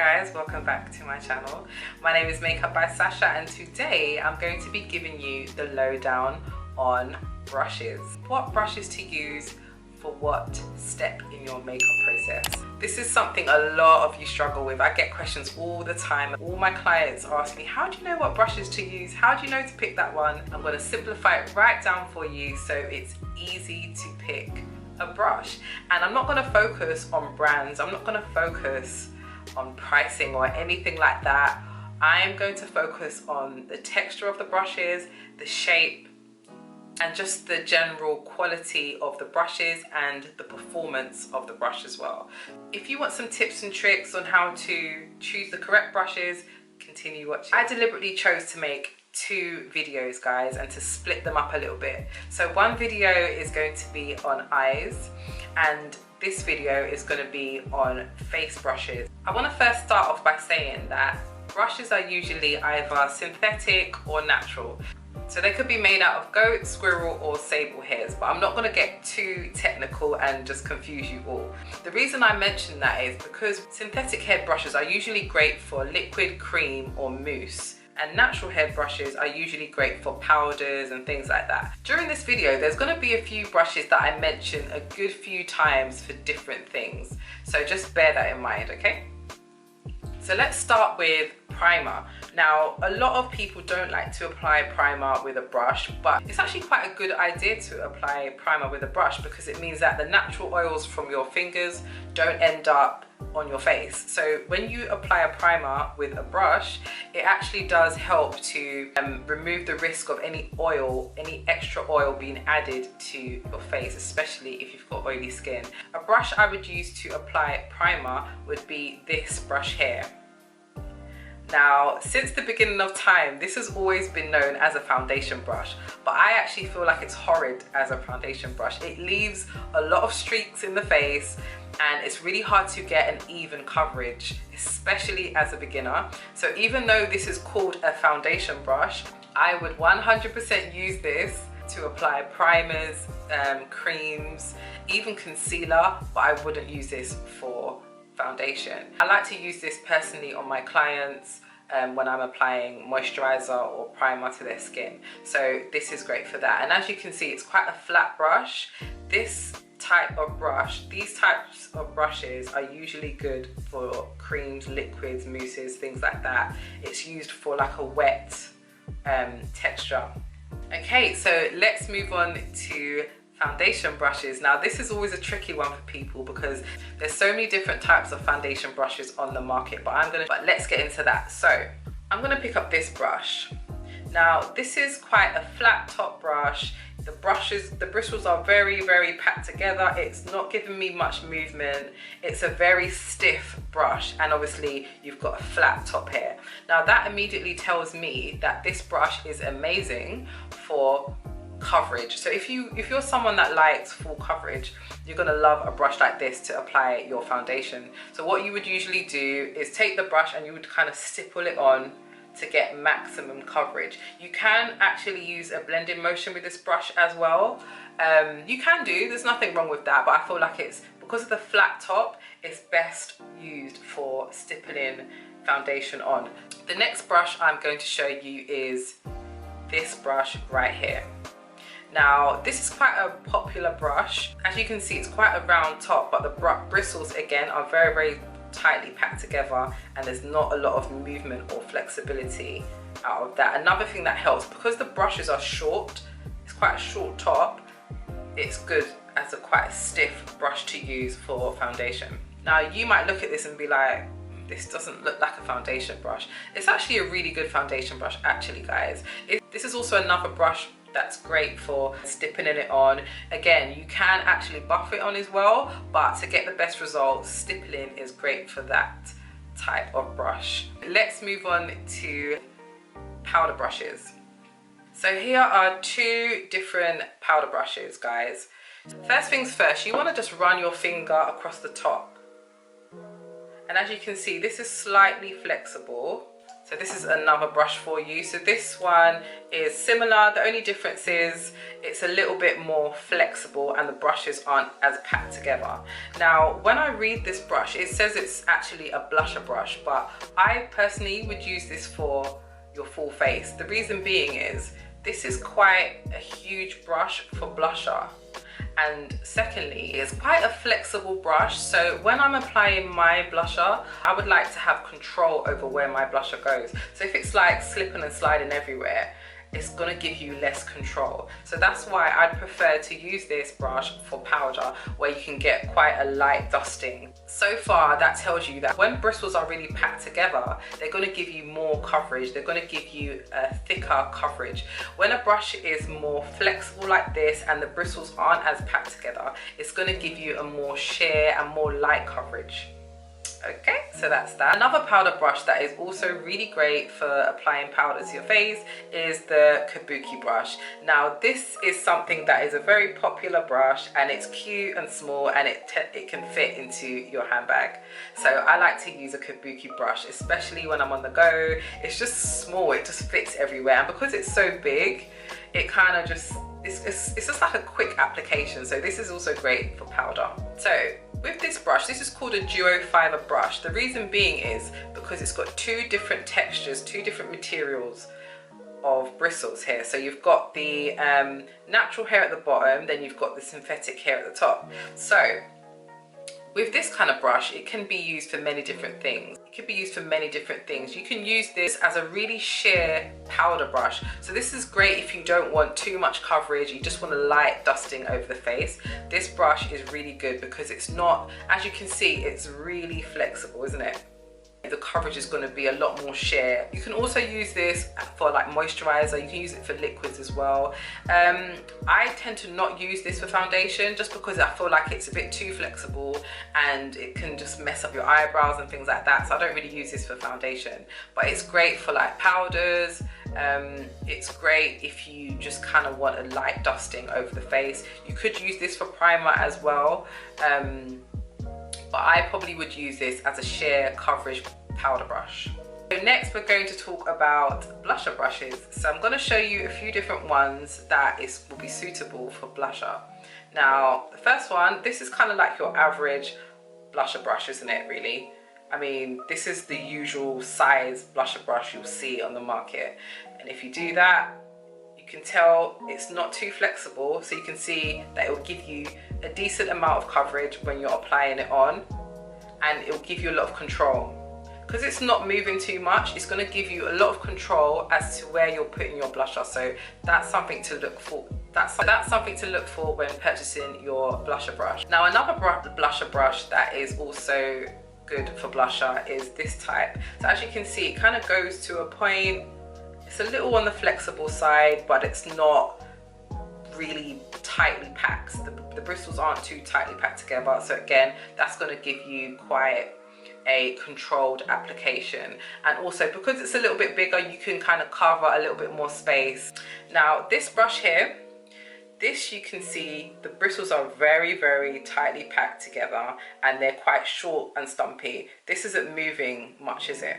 guys, welcome back to my channel. My name is Makeup by Sasha, and today I'm going to be giving you the lowdown on brushes. What brushes to use for what step in your makeup process. This is something a lot of you struggle with. I get questions all the time. All my clients ask me, how do you know what brushes to use? How do you know to pick that one? I'm going to simplify it right down for you so it's easy to pick a brush. And I'm not going to focus on brands. I'm not going to focus on pricing or anything like that. I'm going to focus on the texture of the brushes, the shape, and just the general quality of the brushes and the performance of the brush as well. If you want some tips and tricks on how to choose the correct brushes, continue watching. I deliberately chose to make two videos, guys, and to split them up a little bit. So one video is going to be on eyes, and this video is going to be on face brushes. I want to first start off by saying that brushes are usually either synthetic or natural. So they could be made out of goat, squirrel or sable hairs, but I'm not going to get too technical and just confuse you all. The reason I mention that is because synthetic hair brushes are usually great for liquid, cream or mousse, and natural hair brushes are usually great for powders and things like that. During this video, there's going to be a few brushes that I mention a good few times for different things, so just bear that in mind, okay? So let's start with primer. Now, a lot of people don't like to apply primer with a brush, but it's actually quite a good idea to apply primer with a brush because it means that the natural oils from your fingers don't end up on your face. So when you apply a primer with a brush, it actually does help to remove the risk of any oil, any extra oil being added to your face, especially if you've got oily skin. A brush I would use to apply primer would be this brush here. Now, since the beginning of time, this has always been known as a foundation brush, but I actually feel like it's horrid as a foundation brush. It leaves a lot of streaks in the face and it's really hard to get an even coverage, especially as a beginner. So even though this is called a foundation brush, I would 100% use this to apply primers, creams, even concealer, but I wouldn't use this for foundation. I like to use this personally on my clients when I'm applying moisturizer or primer to their skin. So this is great for that. And as you can see, it's quite a flat brush. This type of brush, these types of brushes are usually good for creams, liquids, mousses, things like that. It's used for like a wet texture. Okay, so let's move on to foundation brushes. Now this is always a tricky one for people because there's so many different types of foundation brushes on the market, but let's get into that. So I'm gonna pick up this brush. Now this is quite a flat top brush. The bristles are very, very packed together. It's not giving me much movement. It's a very stiff brush, and obviously you've got a flat top here. Now that immediately tells me that this brush is amazing for coverage. So if you're someone that likes full coverage, you're gonna love a brush like this to apply your foundation. So what you would usually do is take the brush and you would kind of stipple it on to get maximum coverage. You can actually use a blending motion with this brush as well. You can do, there's nothing wrong with that, but I feel like it's, because of the flat top, it's best used for stippling foundation on. The next brush I'm going to show you is this brush right here. Now, this is quite a popular brush. As you can see, it's quite a round top, but the bristles, again, are very, very tightly packed together, and there's not a lot of movement or flexibility out of that. Another thing that helps, because the brushes are short, it's quite a short top, it's good as a quite stiff brush to use for foundation. Now, you might look at this and be like, this doesn't look like a foundation brush. It's actually a really good foundation brush, actually, guys. This is also another brush that's great for stippling it on. Again, you can actually buff it on as well, but to get the best results, stippling is great for that type of brush. Let's move on to powder brushes. So here are two different powder brushes, guys. First things first, you want to just run your finger across the top. And as you can see, this is slightly flexible. So this is another brush for you. So this one is similar. The only difference is it's a little bit more flexible and the brushes aren't as packed together. Now, when I read this brush, it says it's actually a blusher brush, but I personally would use this for your full face. The reason being is this is quite a huge brush for blusher. And secondly, it's quite a flexible brush, so when I'm applying my blusher, I would like to have control over where my blusher goes. So if it's like slipping and sliding everywhere, it's gonna give you less control. So that's why I'd prefer to use this brush for powder, where you can get quite a light dusting. So far, that tells you that when bristles are really packed together, they're gonna give you more coverage. They're gonna give you a thicker coverage. When a brush is more flexible like this and the bristles aren't as packed together, it's gonna give you a more sheer and more light coverage. Okay, so that's that. Another powder brush that is also really great for applying powder to your face is the Kabuki brush. Now, this is something that is a very popular brush, and it's cute and small, and it can fit into your handbag. So I like to use a Kabuki brush, especially when I'm on the go. It's just small, it just fits everywhere, and because it's so big, it kind of just, it's just like a quick application. So this is also great for powder. So with this brush, this is called a duo fiber brush. The reason being is because it's got two different textures, two different materials of bristles here. So you've got the natural hair at the bottom, then you've got the synthetic hair at the top. So with this kind of brush, it can be used for many different things. It could be used for many different things. You can use this as a really sheer powder brush. So this is great if you don't want too much coverage, you just want a light dusting over the face. This brush is really good because it's not, as you can see, it's really flexible, isn't it? The coverage is going to be a lot more sheer. You can also use this for like moisturizer. You can use it for liquids as well. I tend to not use this for foundation just because I feel like it's a bit too flexible and it can just mess up your eyebrows and things like that. So I don't really use this for foundation, but it's great for like powders. It's great if you just kind of want a light dusting over the face. You could use this for primer as well. But I probably would use this as a sheer coverage powder brush. So next we're going to talk about blusher brushes. So I'm going to show you a few different ones that will be suitable for blusher. Now, the first one, this is kind of like your average blusher brush, isn't it, really? I mean, this is the usual size blusher brush you'll see on the market. And if you do that, you can tell it's not too flexible, so you can see that it will give you a decent amount of coverage when you're applying it on, and it will give you a lot of control. Because it's not moving too much, it's going to give you a lot of control as to where you're putting your blusher. So that's something to look for. That's something to look for when purchasing your blusher brush. Now, another blusher brush that is also good for blusher is this type. So as you can see, it kind of goes to a point. It's a little on the flexible side, but it's not really tightly packed. The bristles aren't too tightly packed together. So again, that's going to give you quite a controlled application. And also because it's a little bit bigger, you can kind of cover a little bit more space. Now, this brush here, this you can see the bristles are very, very tightly packed together and they're quite short and stumpy. This isn't moving much, is it?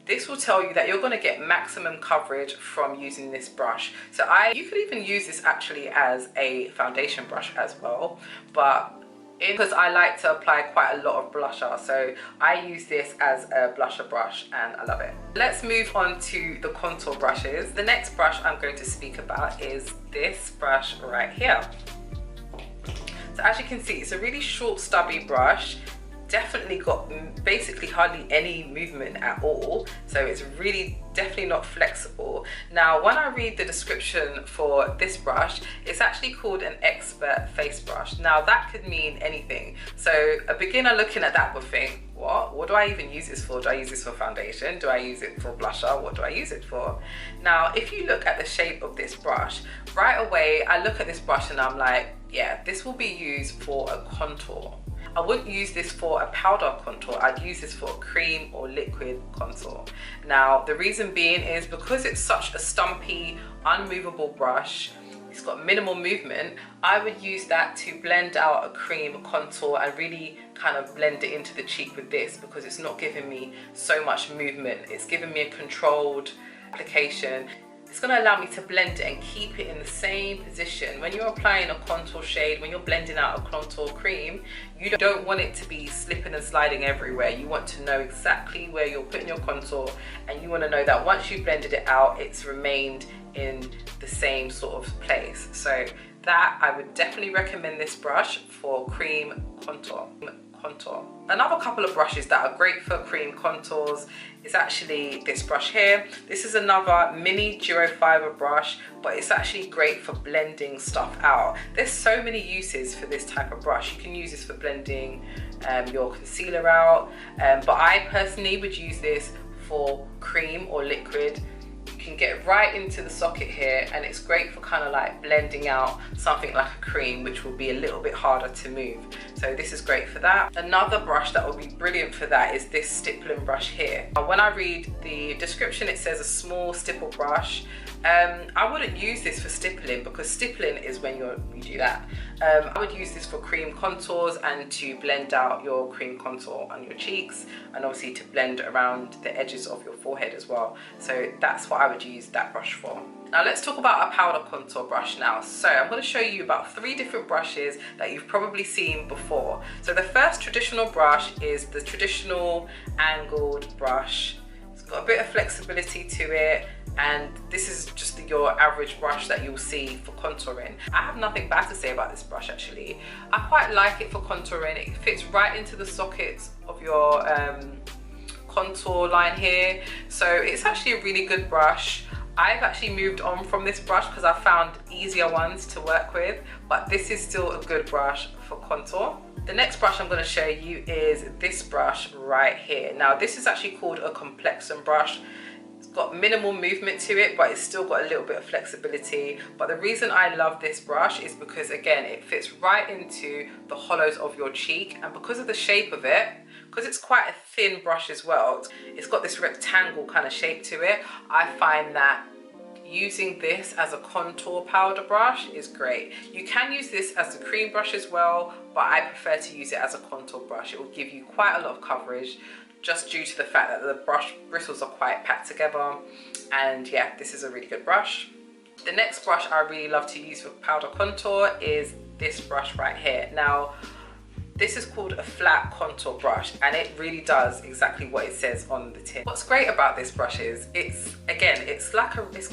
This will tell you that you're going to get maximum coverage from using this brush. So you could even use this actually as a foundation brush as well, but because I like to apply quite a lot of blusher, so I use this as a blusher brush and I love it. Let's move on to the contour brushes. The next brush I'm going to speak about is this brush right here. So as you can see, it's a really short stubby brush. Definitely got basically hardly any movement at all, so it's really definitely not flexible. Now, when I read the description for this brush, it's actually called an expert face brush. Now that could mean anything, so a beginner looking at that would think, what do I even use this for? Do I use this for foundation? Do I use it for blusher? What do I use it for? Now, if you look at the shape of this brush, right away I look at this brush and I'm like, yeah, this will be used for a contour. I wouldn't use this for a powder contour. I'd use this for a cream or liquid contour. Now, the reason being is because it's such a stumpy, unmovable brush, it's got minimal movement, I would use that to blend out a cream contour and really kind of blend it into the cheek with this, because it's not giving me so much movement. It's giving me a controlled application. It's going to allow me to blend it and keep it in the same position. When you're applying a contour shade, when you're blending out a contour cream, you don't want it to be slipping and sliding everywhere. You want to know exactly where you're putting your contour, and you want to know that once you've blended it out, it's remained in the same sort of place. So that, I would definitely recommend this brush for cream contour. Another couple of brushes that are great for cream contours is actually this brush here. This is another mini duo fiber brush, but it's actually great for blending stuff out. There's so many uses for this type of brush. You can use this for blending your concealer out, but I personally would use this for cream or liquid. You can get right into the socket here, and it's great for kind of like blending out something like a cream, which will be a little bit harder to move. So this is great for that. Another brush that will be brilliant for that is this stippling brush here. When I read the description, it says a small stipple brush. I wouldn't use this for stippling, because stippling is when you do that. I would use this for cream contours and to blend out your cream contour on your cheeks, and obviously to blend around the edges of your forehead as well. So that's what I would use that brush for. Now let's talk about a powder contour brush now. So I'm going to show you about 3 different brushes that you've probably seen before. So the first traditional brush is the traditional angled brush. It's got a bit of flexibility to it, and this is just your average brush that you'll see for contouring. I have nothing bad to say about this brush actually. I quite like it for contouring. It fits right into the sockets of your contour line here, so it's actually a really good brush. I've actually moved on from this brush because I found easier ones to work with, but this is still a good brush for contour. The next brush I'm going to show you is this brush right here. Now this is actually called a complexion brush. It's got minimal movement to it, but it's still got a little bit of flexibility. But the reason I love this brush is because, again, it fits right into the hollows of your cheek, and because of the shape of it, because it's quite a thin brush as well, it's got this rectangle kind of shape to it. I find that using this as a contour powder brush is great. You can use this as a cream brush as well, but I prefer to use it as a contour brush. It will give you quite a lot of coverage, just due to the fact that the brush bristles are quite packed together. And yeah, this is a really good brush. The next brush I really love to use for powder contour is this brush right here. Now, this is called a flat contour brush, and it really does exactly what it says on the tin. What's great about this brush is it's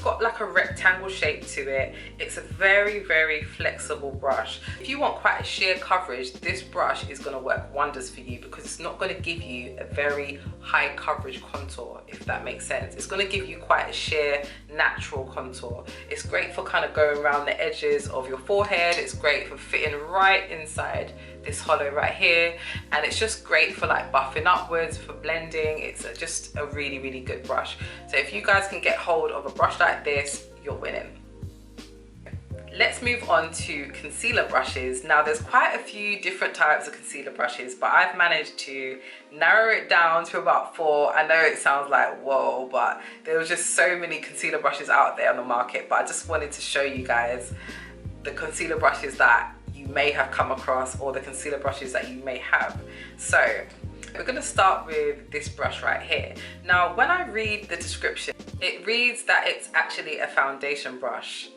got like a rectangle shape to it. It's a very, very flexible brush. If you want quite a sheer coverage, this brush is going to work wonders for you, because it's not going to give you a very high coverage contour, if that makes sense. It's going to give you quite a sheer, natural contour. It's great for kind of going around the edges of your forehead. It's great for fitting right inside this hollow right here, and it's just great for like buffing upwards, for blending. It's just a really, really good brush. So if you guys can get hold of a brush like this, you're winning. Let's move on to concealer brushes. Now there's quite a few different types of concealer brushes, but I've managed to narrow it down to about 4. I know it sounds like whoa, but there was just so many concealer brushes out there on the market, but I just wanted to show you guys the concealer brushes that you may have come across, or the concealer brushes that you may have. So we're going to start with this brush right here. Now when I read the description, it reads that it's actually a foundation brush.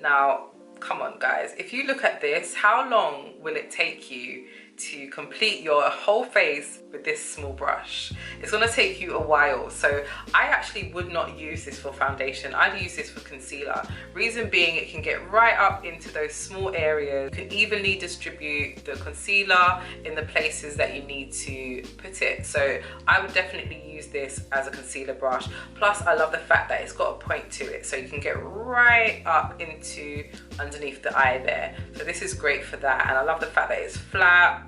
Now come on guys, if you look at this, how long will it take you to complete your whole face with this small brush? It's going to take you a while. So I actually would not use this for foundation. I'd use this for concealer. Reason being, it can get right up into those small areas. You can evenly distribute the concealer in the places that you need to put it. So I would definitely use this as a concealer brush. Plus I love the fact that it's got a point to it, so you can get right up into underneath the eye there. So this is great for that, and I love the fact that it's flat.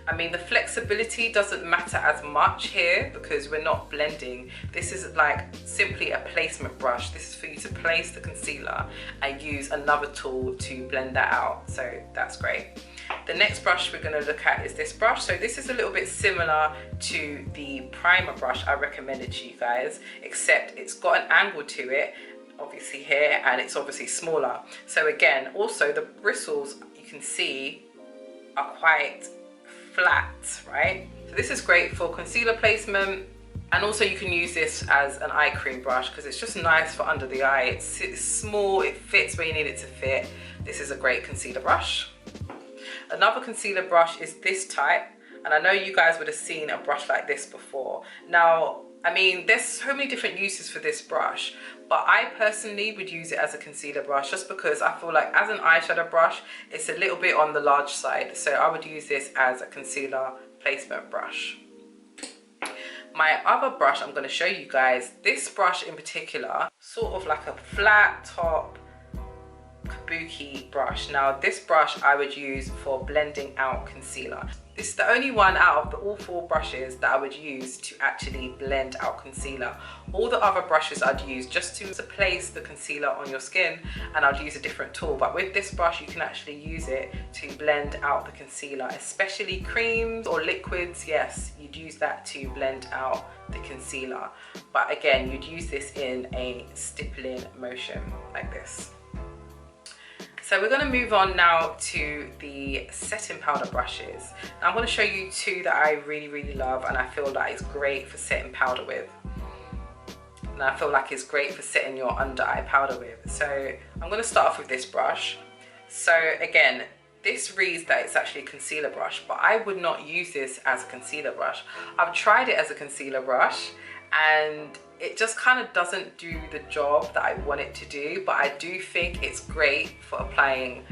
I mean, the flexibility doesn't matter as much here because we're not blending. This is like simply a placement brush. This is for you to place the concealer and use another tool to blend that out. So that's great. The next brush we're going to look at is this brush. So this is a little bit similar to the primer brush I recommended to you guys, except it's got an angle to it. obviously here, and it's obviously smaller. So again, also the bristles, you can see, are quite flat, right? So this is great for concealer placement, and also you can use this as an eye cream brush because it's just nice for under the eye. It's small, it fits where you need it to fit. This is a great concealer brush. Another concealer brush is this type, and I know you guys would have seen a brush like this before. Now, I mean, there's so many different uses for this brush, but I personally would use it as a concealer brush just because I feel like as an eyeshadow brush, it's a little bit on the large side. So I would use this as a concealer placement brush. My other brush I'm going to show you guys, this brush in particular, sort of like a flat top kabuki brush. Now this brush I would use for blending out concealer. This is the only one out of all 4 brushes that I would use to actually blend out concealer. All the other brushes I'd use just to place the concealer on your skin, and I'd use a different tool. But with this brush you can actually use it to blend out the concealer, especially creams or liquids. Yes, you'd use that to blend out the concealer. But again, you'd use this in a stippling motion like this. So we're going to move on now to the setting powder brushes. Now I'm going to show you 2 that I really love, and I feel that it's great for setting powder with. And I feel like it's great for setting your under eye powder with. So I'm going to start off with this brush. So again, this reads that it's actually a concealer brush, but I would not use this as a concealer brush. I've tried it as a concealer brush and it just kind of doesn't do the job that I want it to do, but I do think it's great for applying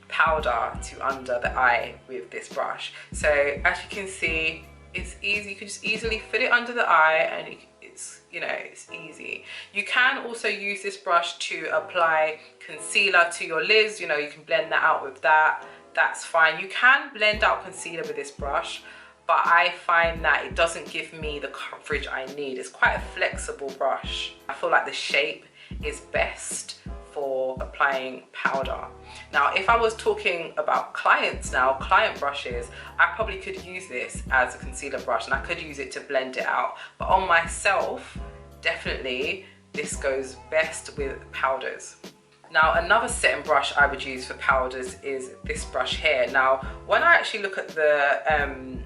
powder to under the eye with this brush. So as you can see, it's easy. You can just easily fit it under the eye, and it's, you know, it's easy. You can also use this brush to apply concealer to your lids. You know, you can blend that out with that. That's fine. You can blend out concealer with this brush, but I find that it doesn't give me the coverage I need. It's quite a flexible brush. I feel like the shape is best for applying powder. Now, if I was talking about clients now, client brushes, I probably could use this as a concealer brush and I could use it to blend it out. But on myself, definitely this goes best with powders. Now, another setting brush I would use for powders is this brush here. Now, when I actually look at the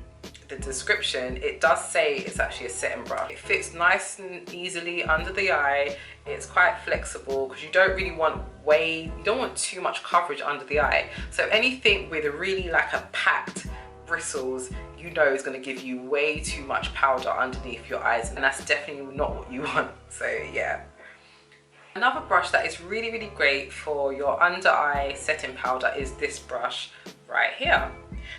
description, it does say it's actually a setting brush. It fits nice and easily under the eye. It's quite flexible because you don't really want you don't want too much coverage under the eye. So anything with a really like a packed bristles, you know, is going to give you way too much powder underneath your eyes, and that's definitely not what you want. So yeah. Another brush that is really great for your under eye setting powder is this brush right here.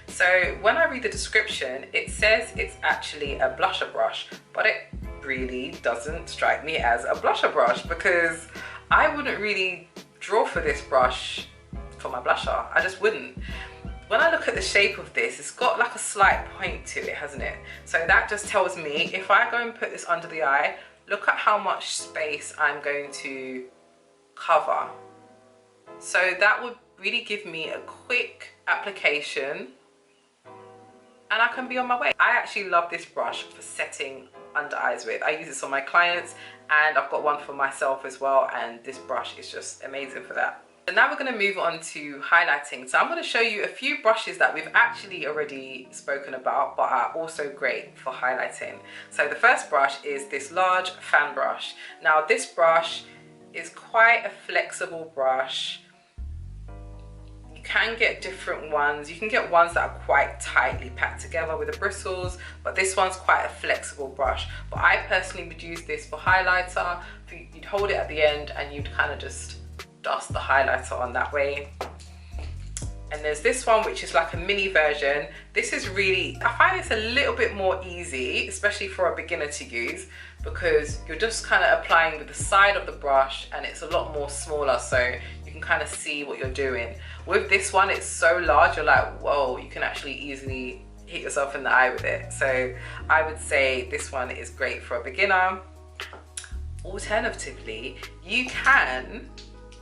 So when I read the description, it says it's actually a blusher brush, but it really doesn't strike me as a blusher brush because I wouldn't really draw for this brush for my blusher. I just wouldn't. When I look at the shape of this, it's got like a slight point to it, hasn't it? So that just tells me if I go and put this under the eye, look at how much space I'm going to cover. So that would really give me a quick application and I can be on my way. I actually love this brush for setting under eyes with. I use this on my clients and I've got one for myself as well, and this brush is just amazing for that. So now we're going to move on to highlighting. So I'm going to show you a few brushes that we've actually already spoken about but are also great for highlighting. So the first brush is this large fan brush. Now this brush is quite a flexible brush. You can get different ones. You can get ones that are quite tightly packed together with the bristles, but this one's quite a flexible brush. But I personally would use this for highlighter. You'd hold it at the end and you'd kind of just dust the highlighter on that way. And there's this one which is like a mini version. This is really, I find it's a little bit more easy, especially for a beginner to use, because you're just kind of applying with the side of the brush and it's a lot more smaller, so you can kind of see what you're doing. With this one, it's so large, you're like, whoa, you can actually easily hit yourself in the eye with it. So I would say this one is great for a beginner. Alternatively, you can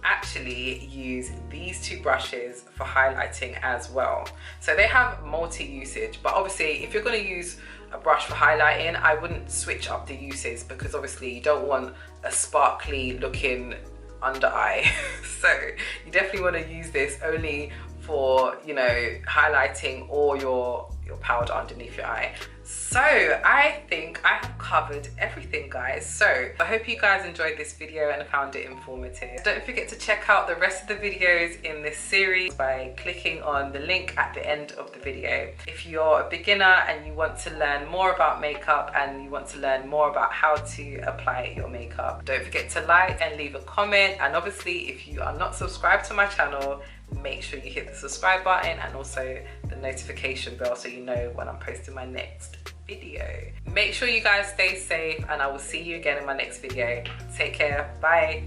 actually use these 2 brushes for highlighting as well. So they have multi-usage, but obviously if you're going to use a brush for highlighting, I wouldn't switch up the uses, because obviously you don't want a sparkly looking under eye. So you definitely want to use this only for, you know, highlighting or your powder underneath your eye. So I think I have covered everything, guys. So I hope you guys enjoyed this video and found it informative. Don't forget to check out the rest of the videos in this series by clicking on the link at the end of the video. If you're a beginner and you want to learn more about makeup and you want to learn more about how to apply your makeup, don't forget to like and leave a comment. And obviously, if you are not subscribed to my channel, make sure you hit the subscribe button and also the notification bell so you know when I'm posting my next video. Make sure you guys stay safe, and I will see you again in my next video. Take care. Bye.